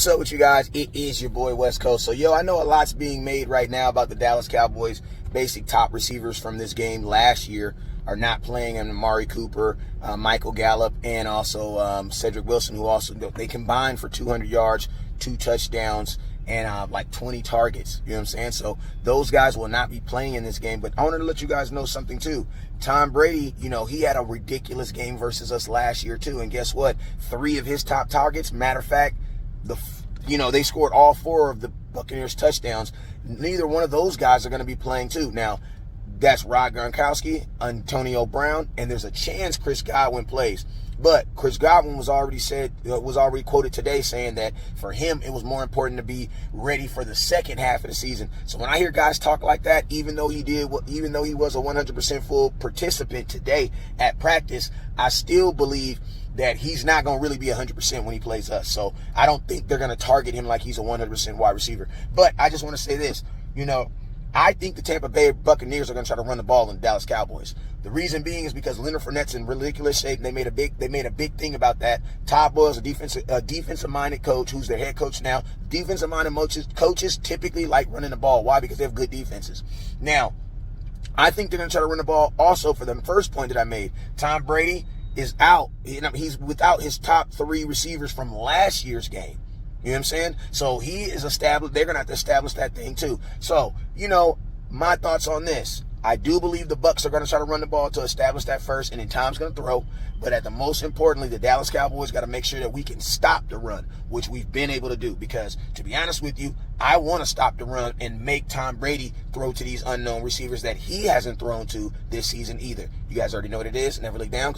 What's up with you guys? It is your boy West Coast. So, I know a lot's being made right now about the Dallas Cowboys. Basic top receivers from this game last year are not playing, and Amari Cooper, Michael Gallup, and also Cedric Wilson, who also, they combined for 200 yards, 2 touchdowns, and like 20 targets. You know what I'm saying? So those guys will not be playing in this game. But I wanted to let you guys know something too. Tom Brady, he had a ridiculous game versus us last year too. And guess what? 3 of his top targets, matter of fact, they scored all 4 of the Buccaneers touchdowns. Neither one of those guys are going to be playing too. Now, that's Rob Gronkowski, Antonio Brown, and there's a chance Chris Godwin plays. But Chris Godwin was already quoted today saying that for him, it was more important to be ready for the second half of the season. So when I hear guys talk like that, even though he was a 100% full participant today at practice, I still believe that he's not going to really be 100% when he plays us. So I don't think they're going to target him like he's a 100% wide receiver. But I just want to say this, I think the Tampa Bay Buccaneers are going to try to run the ball on the Dallas Cowboys. The reason being is because Leonard Fournette's in ridiculous shape, and they made a big thing about that. Todd Bowles, a defensive-minded coach, who's their head coach now. Defensive-minded coaches typically like running the ball. Why? Because they have good defenses. Now, I think they're going to try to run the ball also for the first point that I made. Tom Brady is out. He's without his top 3 receivers from last year's game. You know what I'm saying? So he is established. They're going to have to establish that thing too. So, my thoughts on this. I do believe the Bucs are going to try to run the ball to establish that first, and then Tom's going to throw. But at the most importantly, the Dallas Cowboys got to make sure that we can stop the run, which we've been able to do. Because, to be honest with you, I want to stop the run and make Tom Brady throw to these unknown receivers that he hasn't thrown to this season either. You guys already know what it is. Never look down.